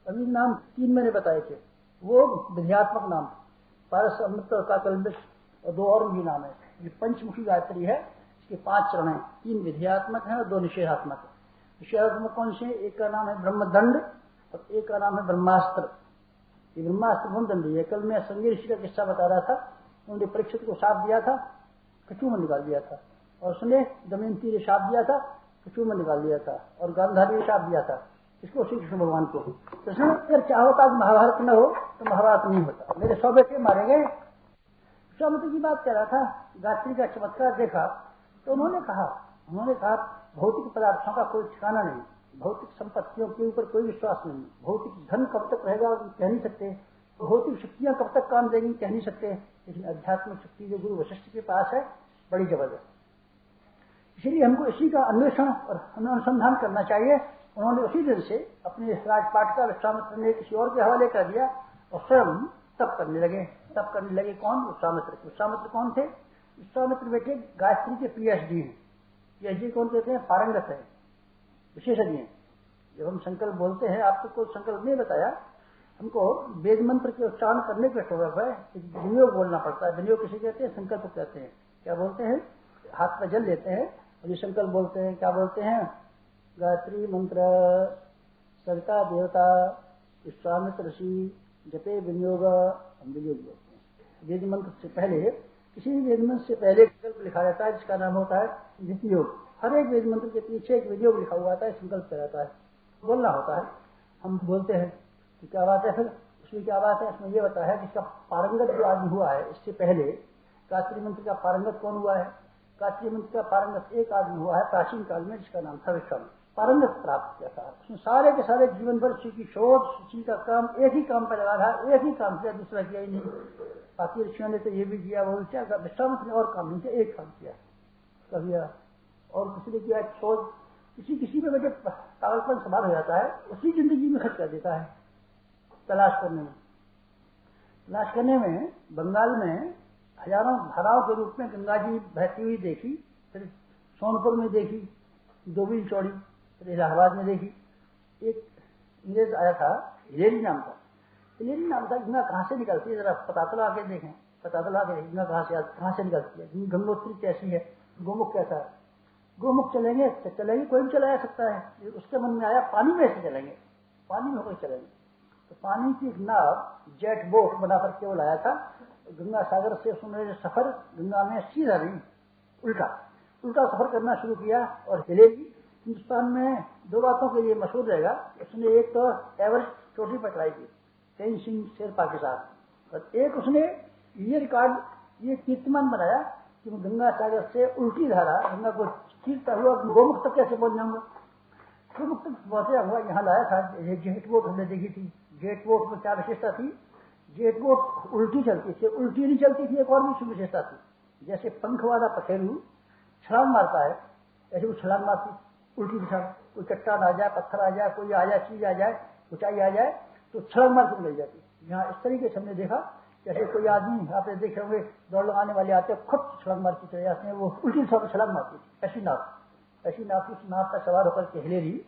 अभी नाम 3 मैंने बताए थे, वो विद्यात्मक नाम, पारस, अमृत और काकल्बिष, और 2 और भी नाम है। ये पंचमुखी गायत्री है, इसके 5 चरण हैं, 3 विद्यात्मक हैं और 2 निषेधात्मक है। निषेधात्मक कौन से? एक का नाम है ब्रह्मदंड और एक का नाम है ब्रह्मास्त्र। ये ब्रह्मास्त्र बहुत दंडी है। कल मैं संजय ऋषि का किस्सा बता रहा था, उन्होंने परीक्षित को शाप दिया था, कछू में निकाल दिया था, और उसने दमयंती ने शाप दिया था, कछू में निकाल दिया था, और गांधारी ने शाप दिया था इसको, श्री कृष्ण भगवान को। कृष्ण अगर चाहो तो महाभारत न हो तो महाभारत नहीं होता, मेरे 100 बेटे मारे गए। विश्वामित्र की बात कर रहा था, गायत्री का चमत्कार देखा तो उन्होंने कहा भौतिक पदार्थों का कोई ठिकाना नहीं, भौतिक संपत्तियों के ऊपर कोई विश्वास नहीं, भौतिक धन कब तक रहेगा कह नहीं सकते, भौतिक शक्तियां कब तक काम देंगी कह नहीं सकते, लेकिन आध्यात्मिक शक्ति जो गुरु वशिष्ठ के पास है बड़ी जबरदस्त। इसलिए हमको इसी का अन्वेषण और अनुसंधान करना चाहिए। उन्होंने उसी दिन से अपने राजपाट का विश्वामित्र ने किसी और के हवाले कर दिया और स्वयं तप करने लगे। कौन? विश्वामित्र कौन थे? विश्वामित्र बेटे गायत्री के पीएचडी हैं। पीएचडी कौन कहते हैं? पारंगत है, विशेषज्ञ हैं। जब हम संकल्प बोलते हैं, आपको कोई संकल्प नहीं बताया, हमको वेद मंत्र के उच्चारण करने के स्वरूप है, विनियोग बोलना पड़ता है। विनियोग किसे कहते हैं? संकल्प कहते हैं। क्या बोलते हैं? हाथ में जल लेते हैं और ये संकल्प बोलते हैं। क्या बोलते हैं? गायत्री मंत्र सविता देवता विश्वामित्र ऋषि जपे विनियोग, हम विनियोग बोलते हैं। वेद मंत्र से पहले, किसी भी वेद मंत्र से पहले संकल्प लिखा रहता है जिसका नाम होता है विनियोग। हर एक वेद मंत्र के पीछे एक विनियोग लिखा हुआ आता है, संकल्प कहलाता है, बोलना होता है। हम बोलते हैं तो क्या बात है? फिर उसमें क्या बात है? इसमें यह बताया है जिसका पारंगत जो आदमी हुआ है, इससे पहले गायत्री मंत्र का पारंगत कौन हुआ है? गायत्री मंत्र का पारंगत एक आदमी हुआ है प्राचीन काल में, जिसका नाम था विश्वामित्र। पारंगत प्राप्त किया था, उसने सारे के सारे जीवन भर उसी की शोध, उसी का काम, एक ही काम पर लगा रहा, एक ही काम किया, दूसरा किया ही नहीं। बाकी ऋषियों ने तो ये भी किया, वो भी किया, विश्वामित्र ने और काम नहीं किया, एक काम किया कभी, और किसी ने किया शोध। किसी में बेटे पागलपन सवार हो जाता है, उसी जिंदगी में खर्च कर देता है तलाश करने में। बंगाल में हजारों धाराओं के रूप में गंगा जी बहती हुई देखी, फिर सोनपुर में देखी 2 मील चौड़ी, फिर इलाहाबाद में देखी। एक इंग्रेज आया था, हिलेरी नाम था, गंगा कहाँ से निकलती है जरा पता तो ला के देखें, गंगा कहाँ से निकलती है, गंगोत्री कैसी है, गोमुख कैसा है। गोमुख चलेंगे, कोई भी चला जा सकता है। उसके मन में आया पानी में से चलेंगे, पानी में कोई चलेंगे, तो पानी की एक नाव जेट बोट बना करके वो लाया था। गंगा सागर से उसने सफर गंगा में सीधा नहीं, उल्टा सफर करना शुरू किया। और हिलेरी हिंदुस्तान में 2 बातों के लिए मशहूर रहेगा। उसने एक तो एवरेस्ट चोटी पर चढ़ाई की तेन सिंह शेरपा के साथ, और एक उसने ये रिकॉर्ड, ये कीर्तिमान बनाया कि मैं गंगा सागर से उल्टी धारा गंगा को चीरता हुआ गोमुख तक कैसे पहुंच जाऊंगा। गोमुख तक पहुंचा हुआ यहाँ लाया था। ये जेट बोट हमने देखी थी। जेट बोट में क्या विशेषता थी? जेट बोट उल्टी चलती थी, उल्टी नहीं चलती थी, एक और भी विशेषता थी। जैसे पंख वाला पखेरू छलांग मारता है, ऐसे वो छलांग मारती उल्टी दिशा में। कोई चट्टान आ जाए, पत्थर आ जाए, कोई आ जाए, चीज आ जाए, ऊंचाई आ जाए तो छलांग मार के मिल जाती। यहाँ इस तरीके से हमने देखा, जैसे कोई आदमी आपने देखे होंगे दौड़ लगाने वाले आते हैं, खुद छलांग मार के चले जाते हैं, वो उल्टी दिशा में छलांग मारती थी। ऐसी नाव उस नाव पर सवार होकर के हिलेरी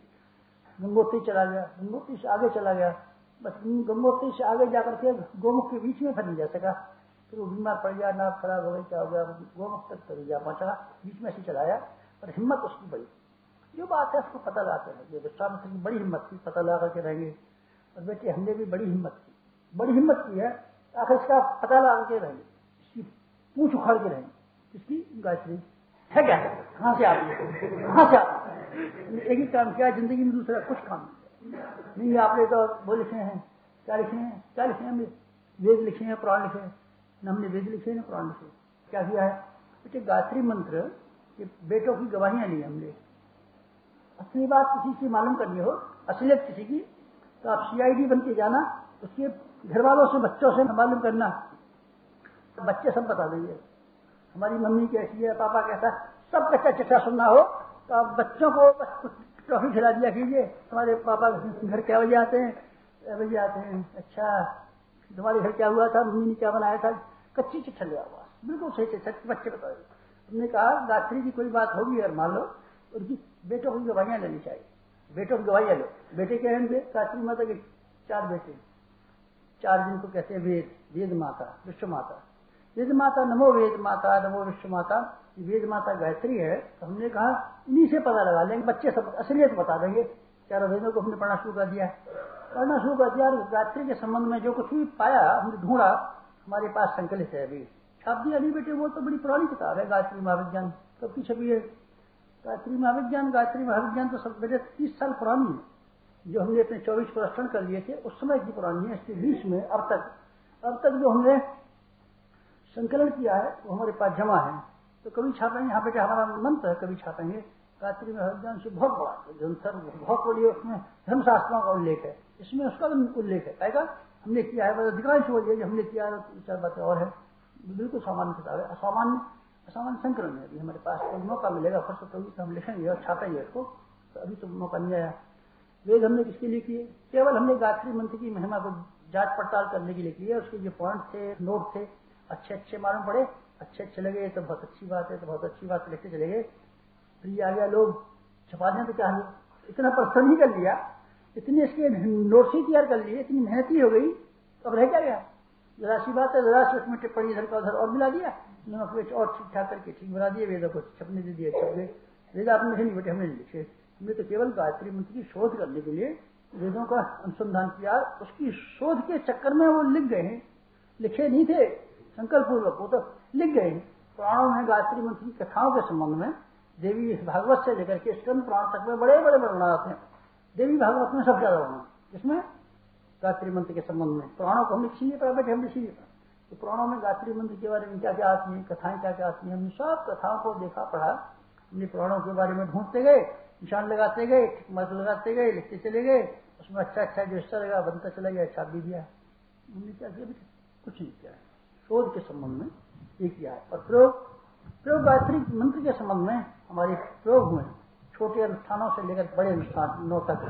गंगोत्री चला गया, गंगोत्री से आगे चला गया, बस गंगोत्री से आगे जाकर के गोमुख के बीच में फिर नहीं जा सका। फिर वो बीमार पड़ गया, नाव खराब हो गई, क्या हो गया, गोमुख तक तो जा पहुंचा, बीच में से चलाया, और हिम्मत उसकी बड़ी। जो बात है उसको पता लगाते हैं। विश्वामित्र की बड़ी हिम्मत थी, पता लगा करके रहेंगे। और बेटे हमने भी बड़ी हिम्मत की है, आखिर इसका पता लगा के रहेंगे, इसकी पूछ उखाड़ के रहेंगे। इसकी गायत्री है क्या? कहाँ से आती है? एक ही काम किया जिंदगी में, दूसरा कुछ काम नहीं। आपने तो वो लिखे हैं, क्या लिखे हैं? वेद लिखे हैं, पुराण लिखे हैं। न हमने वेद लिखे न पुराण लिखे। क्या किया है बेटे? गायत्री मंत्र के बेटों की गवाहियां ली हमने। असली बात किसी की मालूम करनी हो, असलियत किसी की, तो आप CID बन के जाना, उसके घर वालों से, बच्चों से मालूम करना, तो बच्चे सब बता देंगे हमारी मम्मी कैसी है, पापा कैसा, सब कच्चा चिट्ठा सुनना हो तो आप बच्चों को बस टॉफी खिला दिया कीजिए। तुम्हारे पापा घर क्या बजे आते हैं? अच्छा, तुम्हारे घर क्या हुआ था, मम्मी ने क्या बनाया था? कच्ची चिट्ठा लिया हुआ, बिल्कुल सही चिट्ठा, बच्चे बताए। हमने कहा गायत्री की कोई बात होगी और मान लो, उनकी बेटों की गवाहियां लेनी चाहिए। बेटों की गवाहियां लो। बेटे क्या है? गायत्री माता के 4 बेटे, 4 जिनको कहते हैं वेद, वेद माता, विश्व माता। वेद माता, नमो वेद माता, नमो विश्व माता। वेद माता गायत्री है, तो हमने कहा इन्हीं से पता लगा लेंगे, बच्चे सब असलियत बता देंगे। 4 वेदों को हमने पढ़ना शुरू कर दिया, पढ़ना शुरू कर दिया। गायत्री के संबंध में जो कुछ भी पाया हमने ढूंढा, हमारे पास संकलित है। अभी छाप दिया नहीं बेटे, वो तो बड़ी पुरानी किताब है, गायत्री महाविज्ञान कब की छपी है। गायत्री महाविज्ञान तो सब बेटे 30 साल पुरानी है। जो हमने अपने 24 प्रश्न कर लिए थे उस समय की पुरानी है। इसके बीच में अब तक जो हमने संकलन किया है वो हमारे पास जमा है। तो कभी छापेंगे, यहाँ बेटे हमारा मंत्र है, कभी छापेंगे। गायत्री महाविज्ञान से बहुत बड़ा बहुत बड़ी, उसमें धर्मशास्त्रों का उल्लेख है, इसमें उसका भी उल्लेख है। कहेगा हमने किया है, मतलब अधिकांश वो जो हमने किया है, 4 बातें और है। बिल्कुल सामान्य किताब है, असामान्य संकलन है। अभी हमारे पास कोई मौका मिलेगा फुर्सत होगी तो हम लिखेंगे और छापेंगे इसको, तो अभी तो मौका नहीं आया। वेद हमने किसके लिए किए? केवल हमने गायत्री मंत्र की महिमा को जांच पड़ताल करने के लिए किए। उसके जो पॉइंट थे, नोट थे, अच्छे मालूम पड़े, अच्छे लगे तो बहुत अच्छी बात है, तो बहुत अच्छी बात लिखते चले गए। फिर आ गया लोग छपा दें तो क्या है, इतना परिश्रम ही कर लिया, इतने इसके नोट्स ही तैयार कर लिए, इतनी मेहनत ही हो गई, तो अब रह क्या गया? जरा सी बात है, जरा सी उसमें टिप्पणी इधर का उधर और मिला दिया, नमक मिर्च और ठीक ठाक करके ठीक बना दिए, वेदों को छपने दे दिए, छप गए। वेद आपने लिखे नहीं बेटे, हमने नहीं लिखे। हमने तो केवल गायत्री मंत्र की शोध करने के लिए वेदों का अनुसंधान किया। उसकी शोध के चक्कर में वो लिख गए हैं, लिखे नहीं थे संकल्प पूर्वक, वो तो लिख गए हैं। पुराणों में गायत्री मंत्र की कथाओं के संबंध में देवी भागवत से लेकर के स्कंद पुराण तक में बड़े बड़े वर्णन आते हैं। देवी भागवत में सबसे ज्यादा वर्णन, इसमें गायत्री मंत्र के संबंध में। पुराणों को हमने इसीलिए पढ़ा बेटे, हमने इसीलिए पढ़ा तो पुराणों में गायत्री मंत्र के बारे में क्या क्या आती है, कथाएं क्या क्या आती हैं, हमने सब कथाओं को देखा, पढ़ा। हमने पुराणों के बारे में ढूंढते गए, निशान लगाते गए, मत लगाते गए, लिखते चले गए। उसमें अच्छा जो हिस्सा लगा बनता चला गया, छाप भी दिया। हमने क्या किया बेटे? कुछ नहीं किया। शोध के संबंध में ये किया है। और प्रयोग गायत्री मंत्र के संबंध में हमारे प्रयोग हुए, छोटे अनुष्ठानों से लेकर बड़े अनुष्ठानों तक।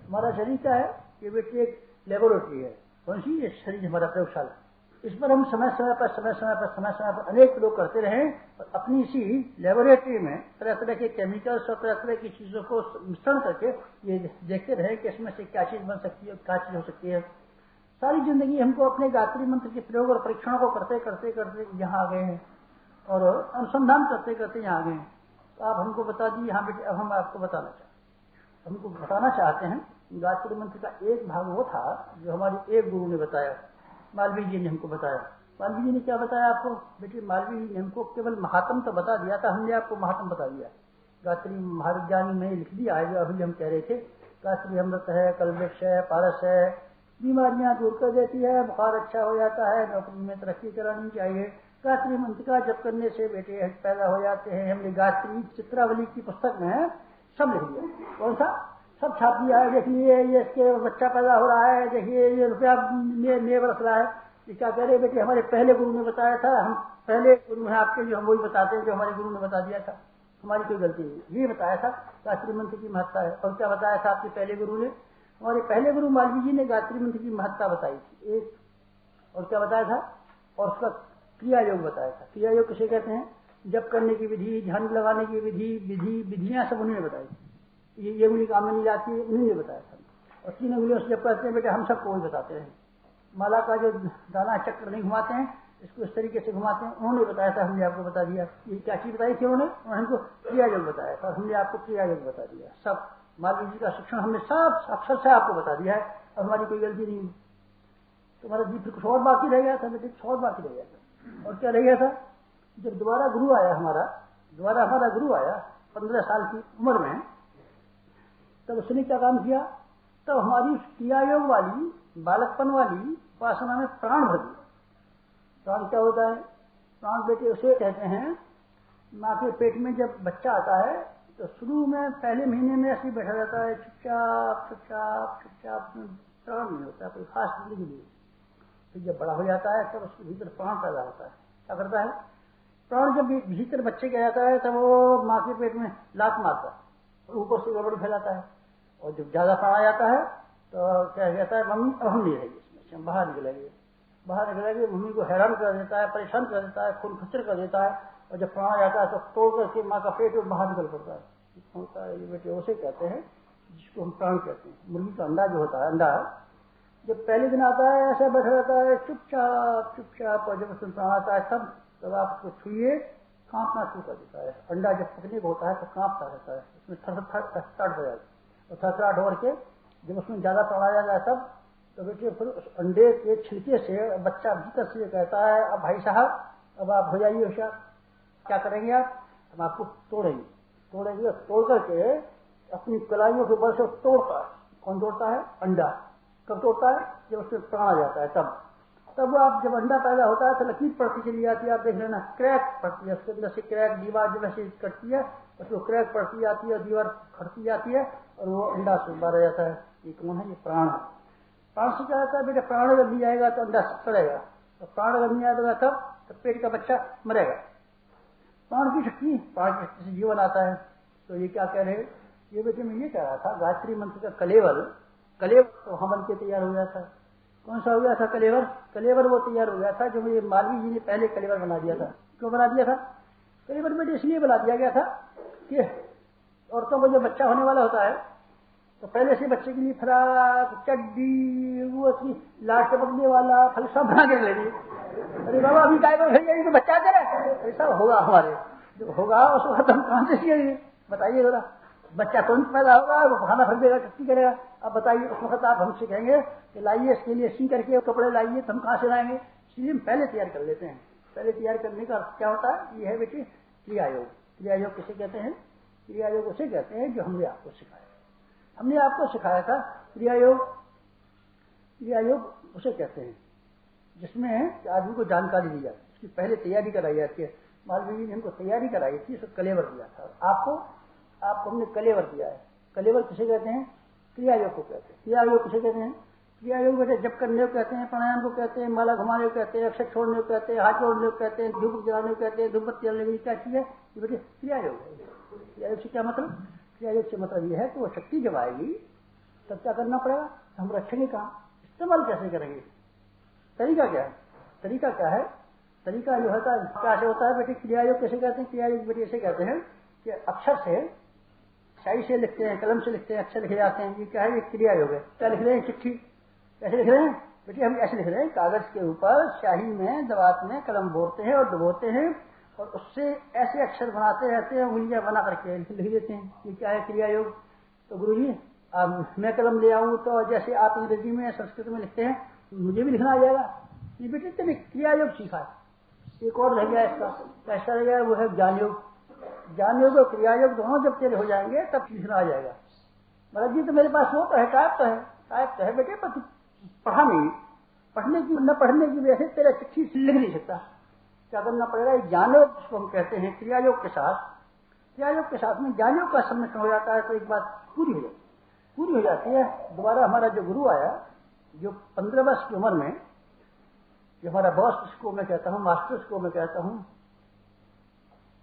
हमारा शरीर क्या है? ये बेटे एक लेबोरेटरी है। कौन सी? ये शरीर हमारा प्रयोगशाला। इस पर हम समय समय पर अनेक प्रयोग करते रहे और अपनी इसी लेबोरेटरी में तरह तरह के केमिकल्स और तरह तरह की चीजों को मिश्रण करके ये देखते रहे कि इसमें से क्या चीज बन सकती है, क्या चीज हो सकती है। सारी जिंदगी हमको अपने गायत्री मंत्र के प्रयोग और परीक्षणों को करते करते करते यहाँ आ गए हैं और अनुसंधान करते करते यहाँ आ गए हैं। तो आप हमको बता दी यहाँ बेटे, अब हम आपको बताना चाहते हैं। गायत्री मंत्र का एक भाग वो था जो हमारे एक गुरु ने बताया, मालवीय जी ने हमको बताया। मालवीय जी ने क्या बताया आपको बेटे? मालवीय जी ने हमको केवल महात्म तो बता दिया था, हमने आपको महात्म बता दिया। गायत्री महाविज्ञान में लिख दिया है, जो अभी हम कह रहे थे। गायत्री अमृत है, कल्पवृक्ष है, पारस है, बीमारियां दूर कर देती है, बुखार अच्छा हो जाता है, नौकरी में तरक्की करानी चाहिए। गायत्री मंत्र का जप करने से बेटे पैदा हो जाते हैं। हमने गायत्री चित्रावली की पुस्तक में सब लिख दिया। कौन सा? सब छाप दिया है। देखिए ये इसके बच्चा पैदा हो रहा है, देखिए ये रुपया में बरस रहा है। ये क्या कह रहे बेटे? हमारे पहले गुरु ने बताया था, हम पहले गुरु हैं आपके, जो हम वही बताते हैं जो हमारे गुरु ने बता दिया था। हमारी कोई गलती नहीं, ये बताया था गायत्री मंत्र की महत्ता है। और क्या बताया था आपके पहले गुरु ने? हमारे पहले गुरु मालवीय जी ने गायत्री मंत्र की महत्ता बताई थी एक, और क्या बताया था? और उसका क्रिया योग बताया था। क्रिया योग किसे कहते हैं? जप करने की विधि, ध्यान लगाने की विधियां सब उन्होंने बताई थी। ये उंगली काम में नहीं जाती है, उन्होंने बताया था। और 3 उंगलियों से जब कहते हैं बेटे, हम सबको वही बताते हैं। माला का जो दाना चक्र नहीं घुमाते हैं, इसको इस तरीके से घुमाते हैं, उन्होंने बताया था, हमने आपको बता दिया। ये क्या चीज बताई थी उन्होंने? हमको क्रिया योग बताया था, हमने आपको क्रिया योग बता दिया। सब मालवीय जी का शिक्षण हमने सब अक्षर से आपको बता दिया है। अब हमारी कोई गलती नहीं। तुम्हारा जी फिर कुछ और बाकी रह गया था बेटे, कुछ और बाकी रह गया था। और क्या रह गया था? जब दोबारा गुरु आया हमारा 15 साल की उम्र में, तब उसने क्या काम किया? तब हमारी क्रिया योग वाली, बालकपन वाली उपासना में प्राण भर दिया। प्राण क्या होता है? प्राण बेटे उसे कहते हैं, माँ के पेट में जब बच्चा आता है तो शुरू में पहले महीने में ऐसे बैठा रहता है, चुपचाप, प्राण नहीं होता कोई खास जिंदगी नहीं। फिर जब बड़ा हो जाता है तब उसके भीतर प्राण पैदा होता है। क्या करता है? प्राण जब भीतर बच्चे के आता है तब वो माँ के पेट में लात मारता है और ऊपर से गड़बड़ी फैलाता है। और जब ज्यादा प्राण आ जाता है तो क्या कहता है? मम्मी अब हम नहीं रहेगी, इसमें से हम बाहर निकलेंगे। मम्मी को हैरान कर देता है, परेशान कर देता है, खून खच्चर कर देता है। और जब प्राण आ जाता है तो तोड़ करके माँ का पेट बाहर निकल पड़ता है। होता है ये बेटे, उसे कहते हैं जिसको हम प्राण कहते हैं। मुर्गी का अंडा जो होता है, अंडा जब पहले दिन आता है ऐसा बैठा रहता है चुपचाप चुपचाप, और जब उसमें प्राण आता है तब आप उसको छुइए, कांपना शुरू कर देता है। अंडा जब पकने को होता है तो कांपता रहता है, उसमें थरथराहट हो जाती है, और थरथराहट हो करके जब उसमें ज्यादा प्राण आ जाता है तब बेटे फिर उस अंडे के छिलके से बच्चा भीतर से कहता है, अब भाई साहब अब आप हो जाइए होशियार। क्या करेंगे आप? हम आपको तोड़ेंगे, तोड़ेंगे, तोड़ करके अपनी कलाइयों के बल से तोड़ता है। कौन तोड़ता है? अंडा। कब तोड़ता है? जब उसमें प्राण आ जाता है तब आप जब अंडा पैदा होता है तो लकीर पड़ती चली जाती है, आप देख लेना, क्रैक पड़ती है उसके अंदर से, क्रैक दीवार जब ऐसे कटती है उसको क्रैक पड़ती जाती है और दीवार फटती जाती है और वो अंडा से बाहर आ जाता है। ये कौन है? ये प्राण है। प्राण से क्या होता है बेटा? प्राण अगर नहीं आएगा तो अंडा सड़ेगा, तो प्राण अगर नहीं आएगा तब पेट का बच्चा मरेगा। प्राण की शक्ति, प्राण की शक्ति से जीवन आता है। तो ये क्या कह रहे हैं? ये बेटे मैं ये कह रहा था, गायत्री मंत्र का कलेवर तो हम बन के तैयार हो गया था। कौन सा हो गया था? कलेवर। कलेवर वो तैयार हो गया था जो मुझे मालवीय जी ने पहले कलेवर बना दिया था। क्यों बना दिया था कलेवर बेटे? इसलिए बना दिया गया था कि औरतों को जब बच्चा होने वाला होता है तो पहले से बच्चे के लिए फ्राक, चड्डी, वो लाट टपकने वाला फल सब बना के ले लिए। अरे बाबा अभी टाइम भेजिए तो बच्चा दे रहे, ऐसा होगा हमारे, जो होगा उसको खत्म कहां से सीखेंगे? बताइए जरा। बच्चा तुरंत पैदा होगा, वो खाना भर देगा, टट्टी करेगा। अब बताइए उस वक्त आप हमसे कहेंगे कि लाइए इसके लिए सी करके कपड़े लाइए, तो हम कहां से लाएंगे? इसलिए हम पहले तैयार कर लेते हैं। पहले तैयार करने का क्या होता है? ये है बेटी क्रिया योग। क्रिया योग किसे कहते हैं? क्रिया योग उसे कहते हैं जो हमने आपको सिखाया। हमने आपको सिखाया था क्रिया योग। क्रिया योग उसे कहते हैं जिसमें आदमी को जानकारी दी जाती है, उसकी पहले तैयारी कराई जाती है। मालवीय जी ने हमको तैयारी कराई थी, उसको कलेवर दिया था। आपको हमने कलेवर दिया है। कलेवर किसे कहते हैं? क्रिया योग को कहते हैं। क्रिया योग किसे कहते हैं? क्रिया योग बेटे जप करने को कहते हैं, प्राणायाम को कहते हैं, माला घुमाने को कहते हैं, अक्षर छोड़ने को कहते हैं, हाथ जोड़ने को कहते हैं, धूप जलाने को कहते हैं, धूपबत्ती जलाने की क्या चीज है? ये बेटे क्रिया योग है। क्रिया योग से क्या मतलब? क्रिया योग से मतलब ये है कि वो शक्ति जब आएगी तब क्या करना पड़ेगा? हम रखेंगे कहाँ? इस्तेमाल कैसे करेंगे? तरीका क्या है? तरीका क्या है? तरीका जो होता है क्या से होता है बेटे? क्रिया योग कैसे कहते हैं? क्रिया योग बेटे ऐसे कहते हैं कि अक्षर से, शाही से लिखते हैं, कलम से लिखते हैं, अक्षर लिखे जाते हैं। ये क्या है? ये क्रिया योग है। क्या लिख रहे हैं? चिट्ठी। कैसे लिख रहे हैं बेटे? हम ऐसे लिख रहे हैं, कागज के ऊपर शाही में दवात में कलम बोलते हैं और डुबोते हैं और उससे ऐसे अक्षर बनाते रहते हैं, उंगलियां बना करके लिख देते हैं। ये क्या है? क्रिया योग। तो गुरुजी मैं कलम ले आऊं तो जैसे आप अंग्रेजी में संस्कृत में लिखते हैं मुझे भी लिखना आ जाएगा? ये बेटे तेरे क्रिया योग सीखा है। एक और रह गया इसका, कैसा रह गया? वो है ज्ञान योग। ज्ञान योग और क्रिया योग दोनों जब तेरे हो जाएंगे तब लिखना आ जाएगा। मतलब जी तो मेरे पास वो तो है, टाइप तो है बेटे, पर पढ़ा नहीं। पढ़ने की न पढ़ने की वजह से तेरा चिट्ठी लिख नहीं सकता। क्या करना पड़ेगा? ज्ञान योग जिसको हम कहते हैं क्रिया योग के साथ में ज्ञान योग का सम्मिश्रण हो जाता है तो एक बात पूरी हो जाती है। दोबारा हमारा जो गुरु आया, जो 15 वर्ष की उम्र में, जो हमारा बॉस जिसको मैं कहता हूँ, मास्टर जिसको मैं कहता हूँ,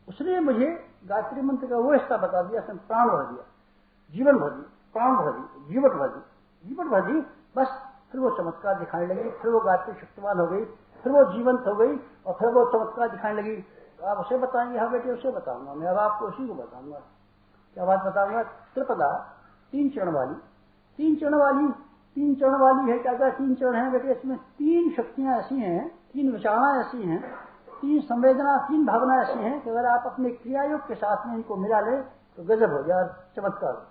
उसने मुझे गायत्री मंत्र का वो हिस्सा बता दिया, उसने प्राण भर दिया, जीवन भर दी, प्राण भर दी, जीवन भर दी। बस फिर वो चमत्कार दिखाने लगी, फिर वो गायत्री शक्तिमान हो गई, फिर वो जीवंत हो गई और फिर वो चमत्कार दिखाने लगी। तो आप उसे बताएंगे? हाँ बेटे उसे बताऊंगा मैं। अब आपको उसी को बताऊंगा। क्या बात बताऊंगा? त्रिपदा, 3 चरण वाली है। क्या क्या 3 चरण है बेटे? इसमें 3 शक्तियां ऐसी हैं, 3 विचारणाएं ऐसी हैं, 3 संवेदना, 3 भावना ऐसी हैं कि अगर आप अपने क्रिया योग के साथ में इनको मिला ले तो गजब हो जाए, चमत्कार।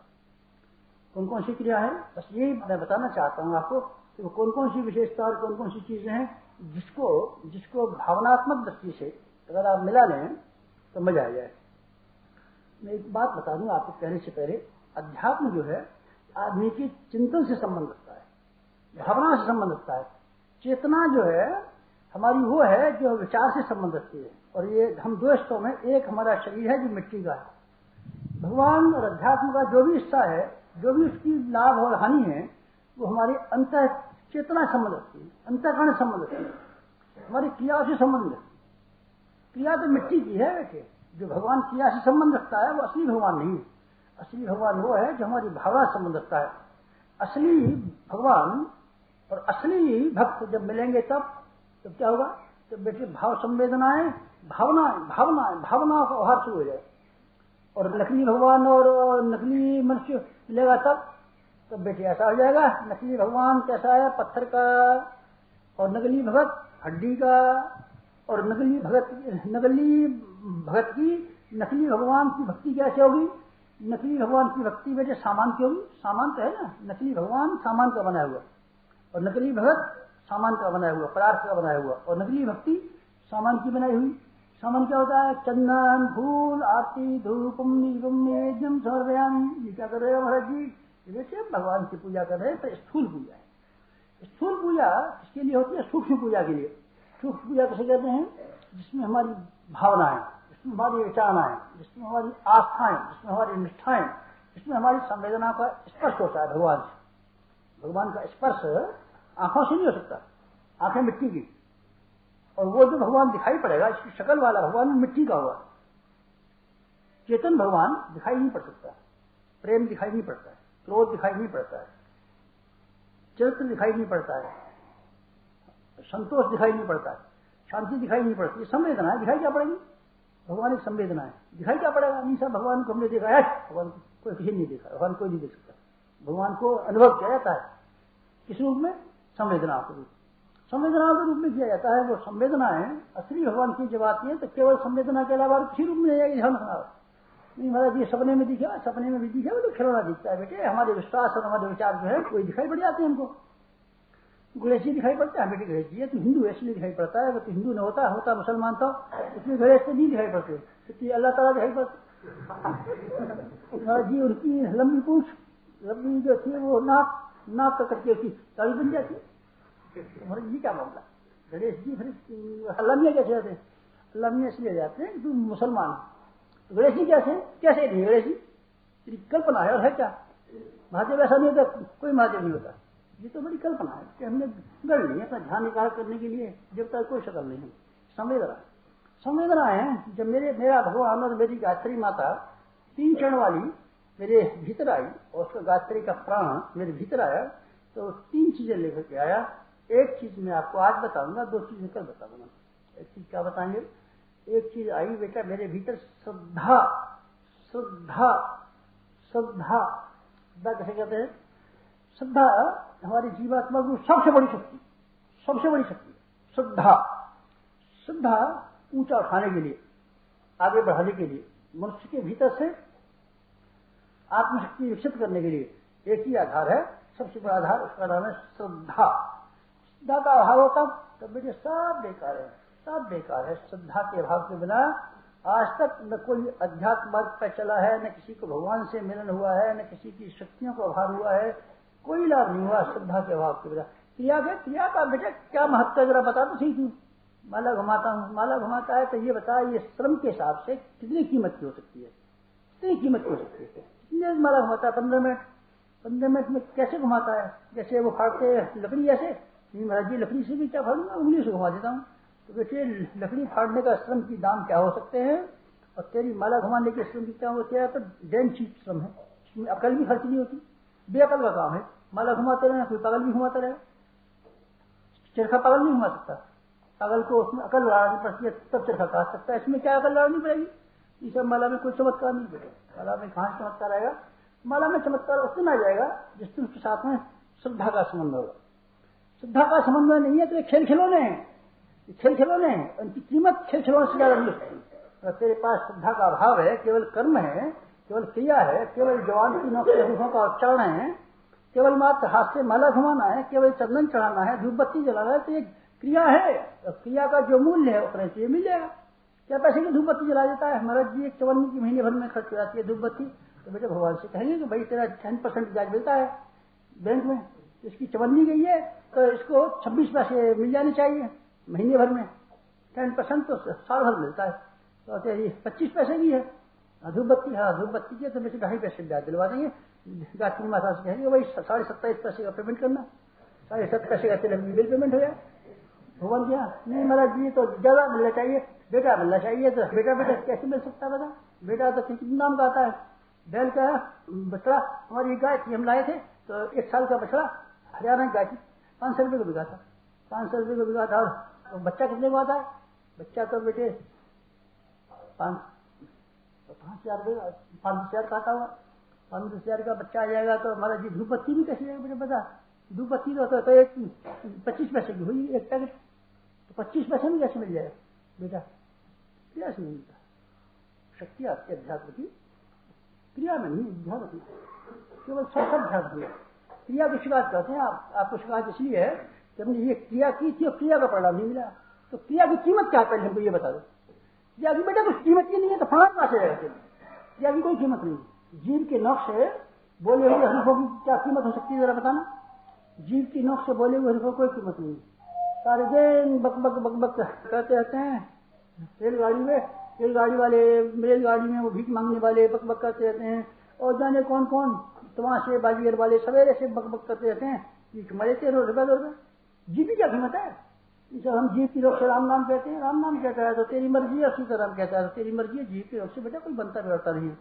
कौन कौन सी क्रिया है? बस यही मैं बताना चाहता हूँ आपको कि वो कौन कौन सी विशेषता और कौन कौन सी चीजें हैं जिसको भावनात्मक दृष्टि से अगर आप मिला लें तो मजा आ जाए। मैं एक बात बता दूं आपको कहने से पहले, अध्यात्म जो है आदमी के चिंतन से संबंध रखता है, भावना से संबंध रखता है। चेतना जो है हमारी वो है जो विचार से संबंध रखती है। और ये हम 2 हिस्सों में, एक हमारा शरीर है जो मिट्टी का है। भगवान और अध्यात्म का जो भी हिस्सा है, जो भी उसकी लाभ और हानि है, वो हमारी अंत चेतना संबंध रखती है, अंतःकरण संबंध रखती है, हमारी क्रिया से संबंध रखती है। क्रिया तो मिट्टी की है बेटे, जो भगवान क्रिया से संबंध रखता है वो असली भगवान नहीं है। असली भगवान वो है जो हमारी भावना से संबंध रखता है। असली भगवान और असली भक्त जब मिलेंगे तब क्या होगा? तो बेटे भाव संवेदनाएं, भावनाओं का उभार शुरू हो जाए। और नकली भगवान और नकली मनुष्य मिलेगा तो बेटे ऐसा हो जाएगा। नकली भगवान कैसा है? पत्थर का, और नकली भगत हड्डी का, और नकली भगत की नकली भगवान की भक्ति कैसे होगी? नकली भगवान की भक्ति बेटे सामान की होगी। सामान तो है ना, नकली भगवान सामान का बनाया हुआ, और नकली भगत सामान का बनाया हुआ, पदार्थ का बनाया हुआ, और नकली भक्ति सामान की बनाई हुई। सामान क्या होता है? चंदन, फूल, आरती, धूपम, नैवेद्यम समर्पयामि। ये क्या कर रहे हो महाराज जी? जैसे भगवान की पूजा कर रहे हैं, तो स्थूल पूजा है। स्थूल पूजा किसके लिए होती है? सूक्ष्म पूजा के लिए। सूक्ष्म पूजा किसे कहते हैं? जिसमें हमारी भावनाएं, जिसमें हमारी विचारणाएं, जिसमें हमारी आस्थाएं, जिसमें हमारी निष्ठाएं, जिसमें हमारी संवेदना का स्पर्श होता है भगवान से। भगवान का स्पर्श आंखों से नहीं हो सकता, आंखें मिट्टी की, और वो जो भगवान दिखाई पड़ेगा, इसकी शक्ल वाला भगवान मिट्टी का हुआ। चेतन भगवान दिखाई नहीं पड़ सकता, प्रेम दिखाई नहीं पड़ता है, क्रोध दिखाई नहीं पड़ता है, चरित्र दिखाई नहीं पड़ता है, संतोष दिखाई नहीं पड़ता है, शांति दिखाई नहीं पड़ती। संवेदना है, दिखाई क्या पड़ेगी? भगवान एक संवेदना है, दिखाई क्या पड़ेगा? नहीं सब भगवान को हमने देखा है, भगवान को कोई किसी नहीं देखा, भगवान कोई नहीं देख सकता। भगवान को अनुभव किया जाता है किस रूप में? संवेदना के रूप। संवेदना के रूप में किया जाता है। वो संवेदनाएं असली भगवान की जब आती है तो केवल संवेदना के अलावा किसी रूप में नहीं आएगी। ध्यान रखना। नहीं महाराज ये सपने में दिखा, सपने में भी दिखा, वो तो खिलौना दिखता है बेटे। हमारे विश्वास और हमारे विचार जो है कोई दिखाई पड़ जाते हैं हमको। गणेश जी दिखाई पड़ता है बेटे, गणेश जी है तो हिंदू है इसलिए दिखाई पड़ता है। वो तो हिंदू न होता मुसलमान था, इसलिए गणेश से नहीं दिखाई पड़ते, इसलिए अल्लाह ताला दिखाई पड़ते। महाराज जी उनकी लंबी पूंछ, लंबी जो थी वो नाक का करके उसकी ताली बन जाती है। महाराज जी क्या मामला? गणेश जी फिर अल्लाह मियाँ कैसे जाते हैं? अल्लाह मियाँ इसलिए जाते हैं कि तुम मुसलमान। गणेश जी कैसे नहीं? गणेश जी तेरी कल्पना है और है क्या? महादेव ऐसा नहीं होता, कोई महादेव नहीं होता। ये तो बड़ी कल्पना है कि हमने गढ़ ली अपना ध्यान निकाल करने के लिए, जब तक कोई शक्ल नहीं है। संवेदना है। जब मेरा भगवान और मेरी गायत्री माता 3 चरण वाली मेरे भीतर आई और उसका गायत्री का प्राण मेरे भीतर आया, तो 3 चीजें लेकर के आया। एक चीज मैं आपको आज बताऊंगा, 2 चीजें कल बताऊंगा। एक चीज क्या बताएंगे? एक चीज आई बेटा मेरे भीतर श्रद्धा। श्रद्धा श्रद्धा श्रद्धा कैसे कहते हैं? श्रद्धा हमारी जीवात्मा की सबसे बड़ी शक्ति, सबसे बड़ी शक्ति श्रद्धा। श्रद्धा ऊंचा उठाने के लिए, आगे बढ़ाने के लिए, मनुष्य के भीतर से आत्मशक्ति विकसित करने के लिए एक ही आधार है, सबसे बड़ा आधार, उसका नाम है श्रद्धा। श्रद्धा का अभाव होता तब बेटे सब बेकार है, सब बेकार है। श्रद्धा के अभाव के बिना आज तक न कोई अध्यात्म मार्ग पर चला है, न किसी को भगवान से मिलन हुआ है, न किसी की शक्तियों का अभाव हुआ है, कोई लाभ नहीं हुआ श्रद्धा के अभाव के बिना। क्रिया का बेटा क्या महत्व जरा बता तो सही तू। माला घुमाता हूँ, माला घुमाता है तो ये बता, ये श्रम के हिसाब से कितनी कीमत की हो सकती है? कितनी कीमत की हो सकती है? कितने माला घुमाता है? 15 मिनट। 15 मिनट में कैसे घुमाता है? जैसे वो फाड़ते लकड़ी जैसे। महाराज जी लकड़ी से भी क्या फाड़ूंगा, उंगली से घुमा देता हूँ। तो बेटे लकड़ी फाड़ने का श्रम की दाम क्या हो सकते हैं, और तेरी माला घुमाने के श्रम की क्या होते हैं? तो डेन चीप श्रम है, इसमें अकल भी खर्च नहीं होती, बेअकल का काम है। माला घुमाते रहे, कोई पागल भी घुमाता रहे। चरखा पागल नहीं घुमा सकता, पागल को उसमें अकल लड़ानी पड़ती है तब चरखा काट सकता है। इसमें क्या अकल लड़ानी पड़ेगी? इस सब माला में कोई चमत्कार नहीं बेटे। माला में कहाँ चमत्कार आएगा? माला में चमत्कार उस दिन आ जाएगा जिस दिन उसके साथ में श्रद्धा का संबंध होगा। श्रद्धा का संबंध नहीं है तो ये खेल खिलौने हैं, खेल खिलौने हैं, उनकी कीमत खेल खिलौने से ज्यादा नहीं होती। तेरे पास श्रद्धा का अभाव है, केवल कर्म है, केवल क्रिया है, केवल जवान की नौकरियों का उच्चारण है, केवल मात्र हाथ से माला घुमाना है, केवल चंदन चढ़ाना है, धूप बत्ती जलाना है, तो ये क्रिया है। क्रिया का जो मूल्य है उतना चाहिए मिल जाएगा। क्या पैसे की धूप बत्ती जला देता है? महाराज जी एक चवन्नी की महीने भर में खर्च हो जाती है धूप बत्ती। तो बेटे भगवान से कहेंगे कि भाई तेरा 10% ब्याज मिलता है बैंक में, इसकी चवन्नी गई है तो इसको 26 पैसे मिल जाने चाहिए महीने भर में। 10% तो साल भर मिलता है, तो तेरी 25 पैसे की है धूप बत्ती। हाँ धूप बत्ती की तो बेटे 2.5 पैसे ब्याज दिलवा देंगे। गायत्री माता से कहेंगे भाई 27.5 पैसे का पेमेंट करना, 7.5 पैसे का तेरा बिल पेमेंट हो जाए। भगवान क्या नहीं महाराज जी तो ज्यादा मिलना चाहिए, बेटा मिलना चाहिए। तो बेटा कैसे मिल सकता है? बता बेटा तो किसी नाम का आता है, बैल का बछड़ा। हमारी गाय थी, हम लाए थे, तो 1 साल का बछड़ा हरियाणा की गाय थी, 500 रुपये को बिका था। 500 रुपये को बिका था। और बच्चा कितने को आता है? बच्चा तो बेटे 5,000 रुपये, 5,000 का आता हुआ। 5-10 हज़ार का बच्चा आ जाएगा तो हमारा जी धूप बत्ती भी कैसे जाएगा मुझे पता। धूप बत्ती तो एक 25 पैसे की हुई एक पैकेट, तो 25 पैसे में कैसे मिल जाएगा बेटा? क्रिया से नहीं मिलता। शक्ति आती है अध्यात्म की क्रिया में नहीं, ध्यान रखना, केवल सब ध्यान रखना। क्रिया की शिकायत करते हैं आपको शिकायत इसलिए है कि हमने ये क्रिया की थी और क्रिया का परिणाम नहीं मिला। तो क्रिया की कीमत क्या है पहले हमको ये बता दो। क्रिया की बेटा कुछ कीमत ही नहीं है तो फलाना कहां से रहेगा? क्रिया की कोई कीमत नहीं। जीव के नोक से बोले हुए हरीफों की क्या कीमत हो सकती है जरा बताना। जीव की नोक से बोले हुए हरीफों कोई कीमत नहीं। सारे दिन बक बक बक बक कहते रहते हैं रेलगाड़ी में वो भीख मांगने वाले बक बक करते रहते हैं, और जाने कौन कौन तमाशे बाजीगर वाले सवेरे से बक बक करते रहते हैं कि मरे 13 रुपए 2 रुपए। जीव की क्या कीमत है? जब हम जीव की रोक से राम नाम कहते हैं, राम नाम कहता है तो तेरी मर्जी है, सीताराम कहता है तो तेरी मर्जी है। जीव की रोक से बेटा कोई बनता बिगड़ता नहीं है।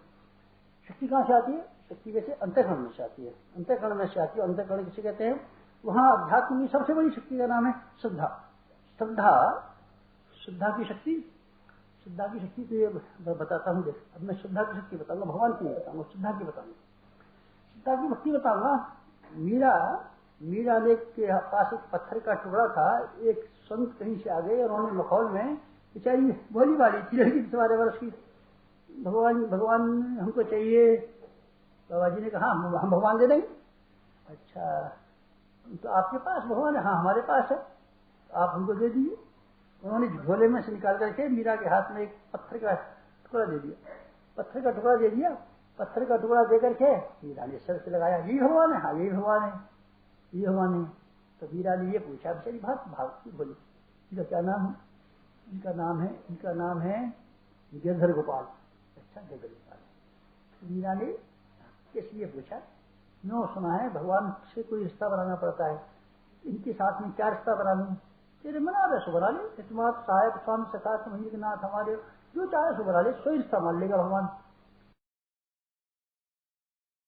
शक्ति कहां से आती है? शक्ति वैसे अंतःकरण में से आती है। अंतःकरण में से आती है। अंतःकरण किसे कहते हैं? वहां अध्यात्म की सबसे बड़ी शक्ति का नाम है श्रद्धा। श्रद्धा की शक्ति तो ये बताता हूँ। देख अब मैं श्रद्धा की शक्ति बताऊंगा, भगवान की नहीं बताऊंगा, श्रद्धा की बताऊंगा। श्रद्धा की भक्ति बताऊंगा। मीरा ने के पास एक पत्थर का टुकड़ा था। एक संत कहीं से आ गए और उन्होंने मखौल में, बेचारी भोली वाली थी, लड़की 12 वर्ष की, भगवान हमको चाहिए। बाबा जी ने कहा हम भगवान दे देंगे। अच्छा तो आपके पास भगवान है? हाँ हमारे पास है, आप हमको दे दीजिए। उन्होंने झोले में से निकाल करके मीरा के हाथ में एक पत्थर का टुकड़ा दे दिया। पत्थर का टुकड़ा दे करके मीरा ने सर से लगाया, यही भगवान है? हाँ यही भगवान है, ये भगवान है। तो मीरा ने ये पूछा, बेचारी भागती बोली इनका क्या नाम है? इनका नाम है गिरधर गोपाल। अच्छा गिरधर गोपाल। मीरा ने इसलिए पूछा, नो सुना है भगवान से कोई रिश्ता बनाना पड़ता है, इनके साथ में क्या रिश्ता बना लूं? तेरे मना रहे सो बना ले, तुम्हारा सहायक स्वामी सखा समझ के नाथ हमारे, जो चाहे सो बना ले, सोई रिश्ता मान लेगा भगवान।